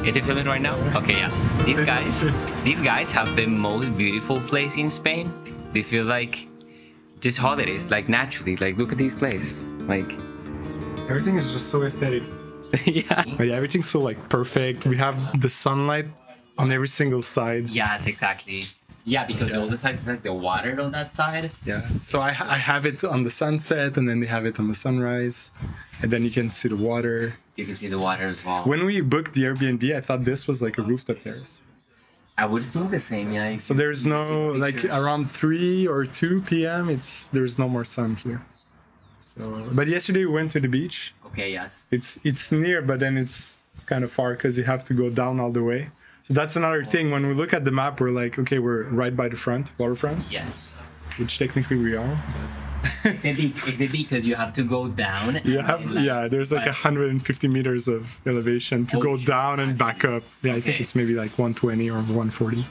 Is it filming right now? Okay, yeah. These guys have the most beautiful place in Spain. This feels like just holidays, like naturally. Like look at this place. Like everything is just so aesthetic. Yeah. But yeah, everything's so like perfect. We have the sunlight on every single side. Yes, exactly. Yeah, because the other side is like the water on that side. Yeah. So I have it on the sunset, and then they have it on the sunrise, and then you can see the water. You can see the water as well. When we booked the Airbnb, I thought this was like a rooftop terrace. I would think the same, yeah. So there's no like around 3 or 2 p.m. There's no more sun here. So, but yesterday we went to the beach. Okay, yes. It's near, but then it's kind of far because you have to go down all the way. So that's another thing. When we look at the map, we're like, okay, we're right by the waterfront. Yes. Which technically we are. Is it because you have to go down? There's like 150 meters of elevation to go down and back up. Yeah, I think it's maybe like 120 or 140. Yeah.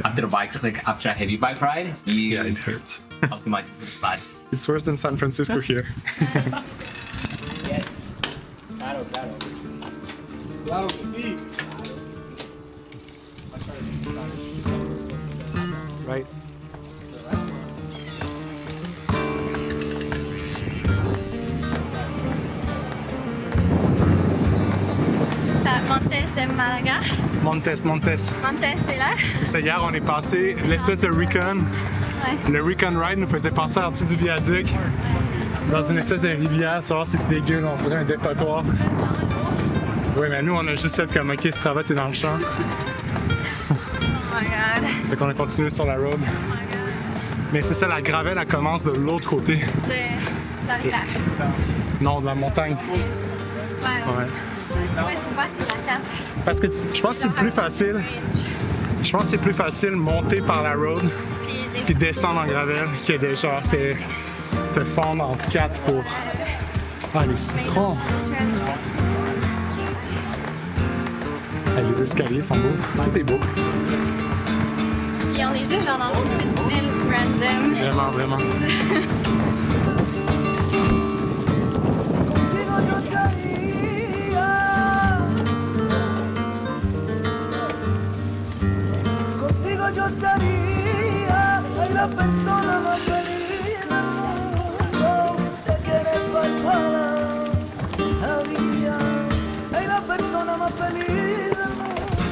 After a heavy bike ride, yeah, it hurts. Automatically bad. It's worse than San Francisco here. Yes. Claro. Claro que sí. Right. Montes de Malaga. Montes. Montes, c'est là. C'est ça, hier on est passé, l'espèce de Recon. Ouais. Le Recon Ride nous faisait passer en dessous du viaduc. Dans une espèce de rivière, tu vois, c'est dégueu, on dirait un dépotoir. Oui, mais nous on a juste fait comme ok, ce travail t'es dans le champ. Oh my god. Fait qu'on a continué sur la road. Oh my god. Mais c'est ça, la gravelle, elle commence de l'autre côté. De la rivière. Non, de la montagne. Ouais, tu vois sur la carte. Parce que je pense que c'est plus facile. Je pense que c'est plus facile monter par la road puis descendre en gravelle que de genre te fondre en 4 pour. Ah, les citrons! Ah, les escaliers sont beaux. Tout est beau. Puis on est juste genre dans une petite ville random. Vraiment.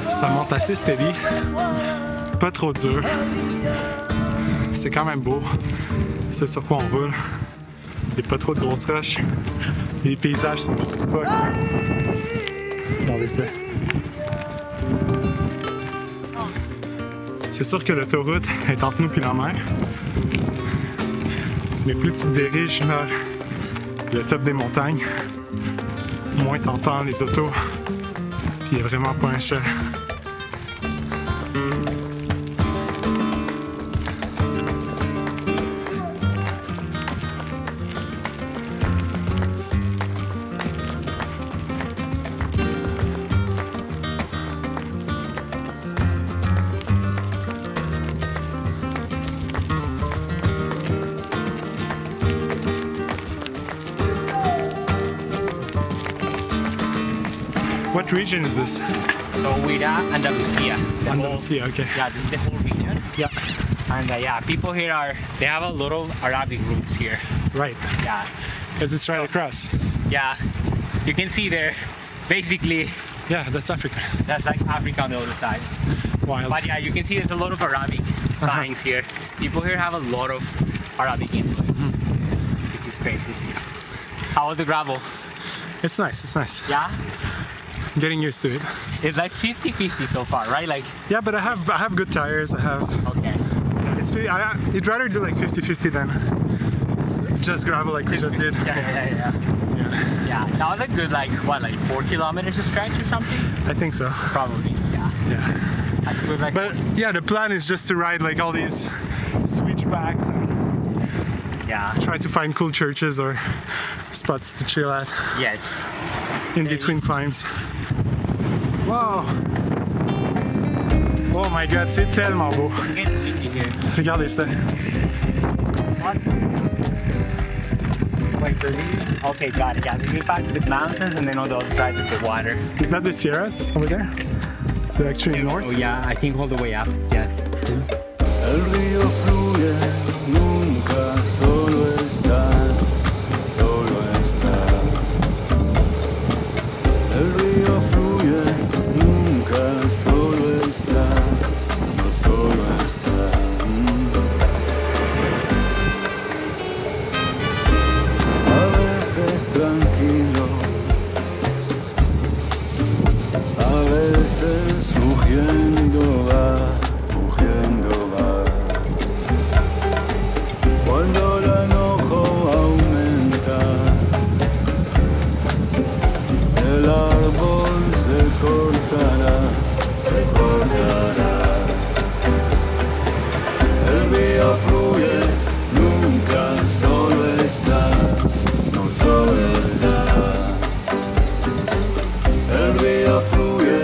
Ça monte assez steady, pas trop dur. C'est quand même beau, c'est sur quoi on roule. Il n'y a pas trop de grosses roches. Les paysages sont juste fuck. Regardez ça. C'est sûr que l'autoroute est entre nous et la mer. Mais plus tu te diriges vers le top des montagnes, moins tu entends les autos. Puis il n'y a vraiment pas un chat. What region is this? So we're at Andalusia. Andalusia, okay. Yeah, this is the whole region. Yeah. And yeah, people here they have a lot of Arabic roots here. Right. Yeah. Because it's right across. Yeah. You can see there, basically. Yeah, that's Africa. That's like Africa on the other side. Wild. But yeah, you can see there's a lot of Arabic signs here. People here have a lot of Arabic influence, which is crazy. How was the gravel? It's nice. Yeah? Getting used to it. It's like 50-50 so far, right? Like. Yeah, but I have good tires. Okay. I'd rather do like 50-50 than just gravel like we just did. Yeah. That was a good like 4 kilometers to stretch or something? I think so. Probably, yeah. It was like but yeah, the plan is just to ride like all these switchbacks and try to find cool churches or spots to chill at. Yes. In between climbs. Wow! Oh my god, c'est tellement beau! Regardez ça! like the leaves. Okay, got it. Yeah, in fact, the mountains, and then on the other side is the water. Is that the Sierras over there? The actually north? Oh yeah, I think all the way up. Yeah. El río fluye, nunca solo está, solo está. El río fluye, nunca solo está, no solo está. A veces tranquilo, a veces rugiendo va. Cuando el enojo aumenta, el árbol se cortará, se cortará. El río fluye, nunca solo está, no solo está. El río fluye,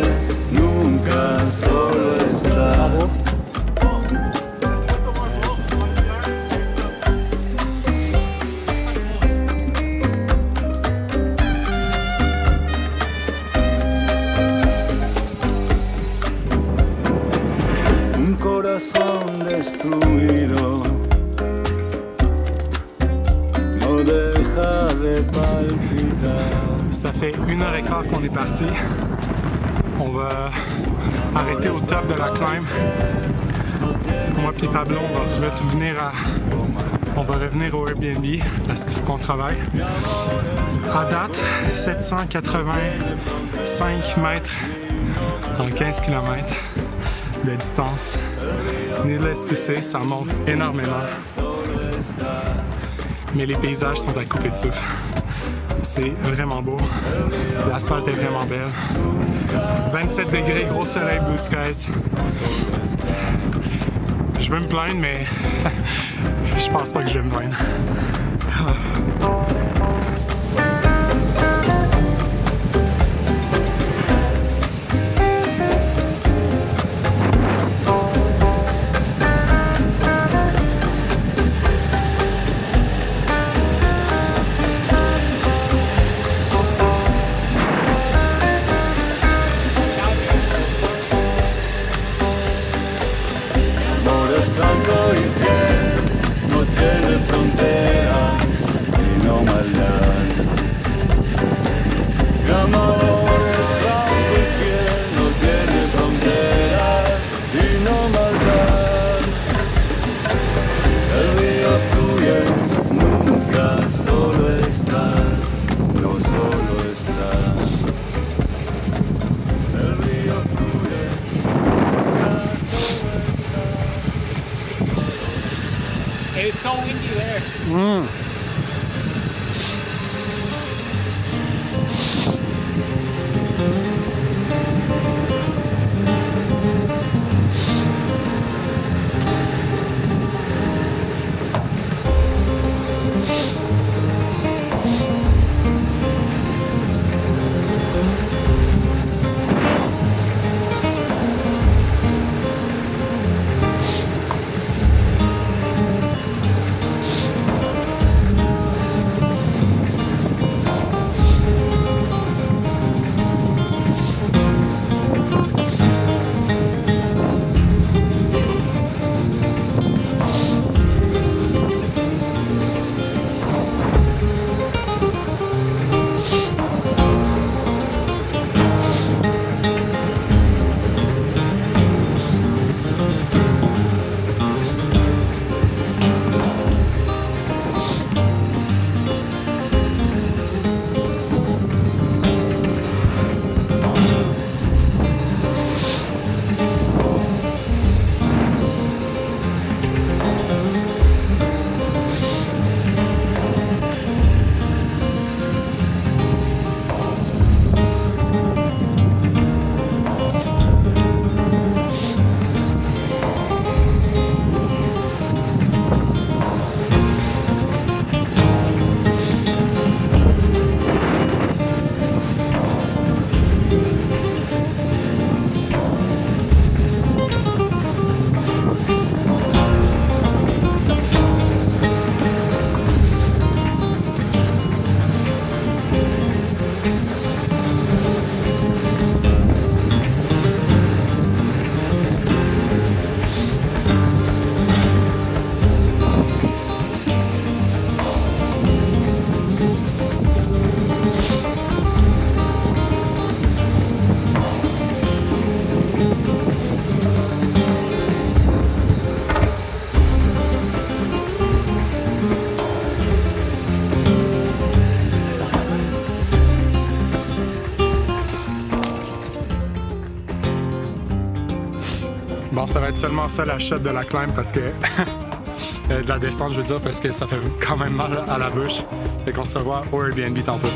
nunca solo está. Corazón destruido no deja de palpitar. Ça fait 1h15 qu'on est parti. On va arrêter au top de la climb. Moi et Pablo, on va revenir au Airbnb parce qu'il faut qu'on travaille. À date, 785 mètres en 15 km de distance. Needless to say, ça monte énormément. Mais les paysages sont à couper de souffle. C'est vraiment beau. L'asphalte est vraiment belle. 27 degrés, gros soleil, blue skies. Je veux me plaindre, mais je pense pas que je vais me plaindre. It's so windy there. Bon, ça va être seulement ça la shot de la climb parce que... de la descente, je veux dire, parce que ça fait quand même mal à la bouche. Fait qu'on se revoit au Airbnb tantôt.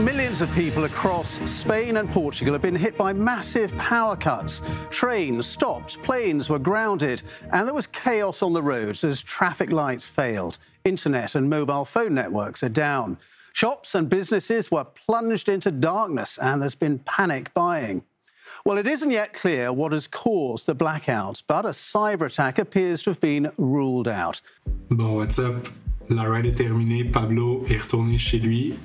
Millions of people across Spain and Portugal have been hit by massive power cuts. Trains stopped, planes were grounded, and there was chaos on the roads as traffic lights failed. Internet and mobile phone networks are down. Shops and businesses were plunged into darkness, and there's been panic buying. Well, it isn't yet clear what has caused the blackouts, but a cyber attack appears to have been ruled out. Bon, what's up? La ride est terminée, Pablo est retourné chez lui.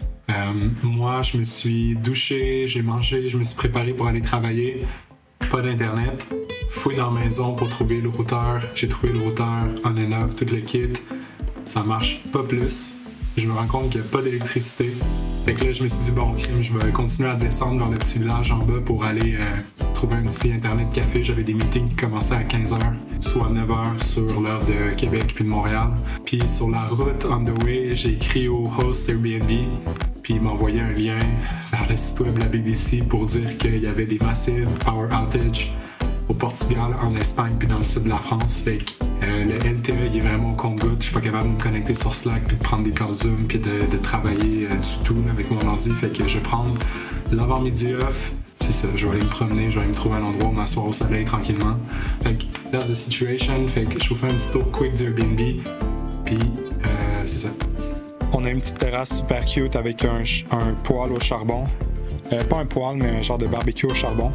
Moi, je me suis douché, j'ai mangé, je me suis préparé pour aller travailler. Pas d'internet. Fouille dans la maison pour trouver le routeur. J'ai trouvé le routeur on and off, tout le kit. Ça marche pas plus. Je me rends compte qu'il n'y a pas d'électricité. Fait que là, je me suis dit, bon, je vais continuer à descendre vers le petit village en bas pour aller trouver un petit internet café. J'avais des meetings qui commençaient à 15h, soit 9h sur l'heure de Québec puis de Montréal. Puis sur la route on the way, j'ai écrit au host Airbnb. Puis il m'a envoyé un lien vers le site web de la BBC pour dire qu'il y avait des massives power outages au Portugal, en Espagne puis dans le sud de la France. Fait que le LTE il est vraiment au compte-gouttes. Je suis pas capable de me connecter sur Slack puis de prendre des calls Zoom puis de travailler du tout là, avec mon ordi. Fait que je vais prendre l'avant-midi off. C'est ça, je vais aller me promener, je vais aller me trouver un endroit où m'asseoir au soleil tranquillement. Fait que that's the situation. Fait que je vous fais un petit tour quick du Airbnb. Puis c'est ça. On a une petite terrasse super cute avec un poêle au charbon. Pas un poêle, mais un genre de barbecue au charbon.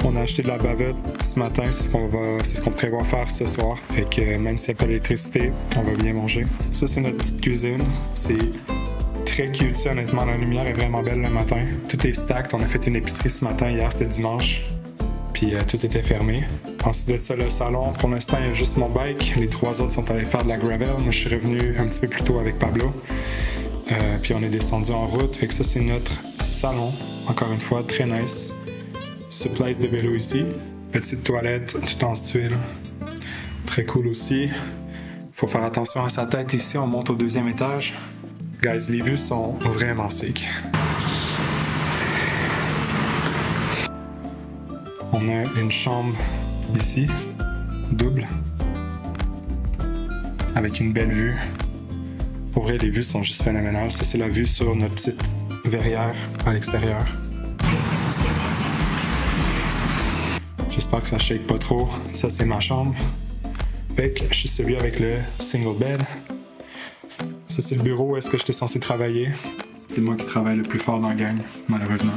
On a acheté de la bavette ce matin, c'est ce qu'on prévoit faire ce soir. Fait que même s'il n'y a pas d'électricité, on va bien manger. Ça, c'est notre petite cuisine. C'est très cute, ça, honnêtement. La lumière est vraiment belle le matin. Tout est stacked. On a fait une épicerie ce matin. Hier, c'était dimanche. Puis tout était fermé. Ensuite de ça, le salon, pour l'instant, il y a juste mon bike. Les trois autres sont allés faire de la gravel. Moi, je suis revenu un petit peu plus tôt avec Pablo. Puis on est descendu en route. Fait que ça, c'est notre salon. Encore une fois, très nice. Supplies de vélo ici. Petite toilette, tout en tuile. Très cool aussi. Faut faire attention à sa tête ici. On monte au deuxième étage. Guys, les vues sont vraiment sick. On a une chambre ici, double, avec une belle vue. Pour vrai, les vues sont juste phénoménales. Ça, c'est la vue sur notre petite verrière à l'extérieur. J'espère que ça shake pas trop. Ça, c'est ma chambre. Fait que je suis celui avec le single bed. Ça, c'est le bureau où est-ce que j'étais censé travailler. C'est moi qui travaille le plus fort dans la gang, malheureusement.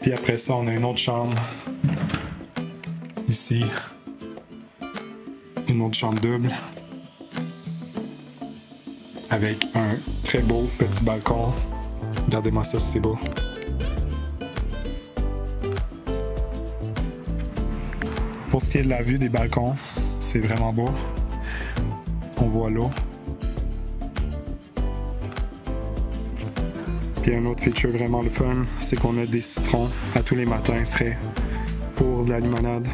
Puis après ça, on a une autre chambre. Ici. Une autre chambre double. Avec un très beau petit balcon. Regardez-moi ça, c'est beau. Pour ce qui est de la vue des balcons, c'est vraiment beau. On voit l'eau. Puis un autre feature vraiment le fun, c'est qu'on a des citrons à tous les matins frais pour de la limonade.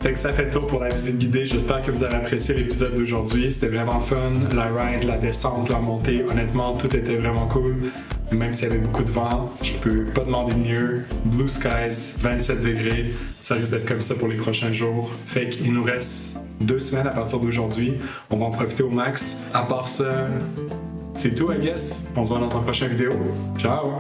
Fait que ça fait le tour pour la visite guidée. J'espère que vous avez apprécié l'épisode d'aujourd'hui. C'était vraiment fun. La ride, la descente, la montée, honnêtement, tout était vraiment cool. Même s'il y avait beaucoup de vent, je peux pas demander mieux. Blue skies, 27 degrés. Ça risque d'être comme ça pour les prochains jours. Fait qu'il nous reste 2 semaines à partir d'aujourd'hui. On va en profiter au max. À part ça, c'est tout, I guess. On se voit dans une prochaine vidéo. Ciao!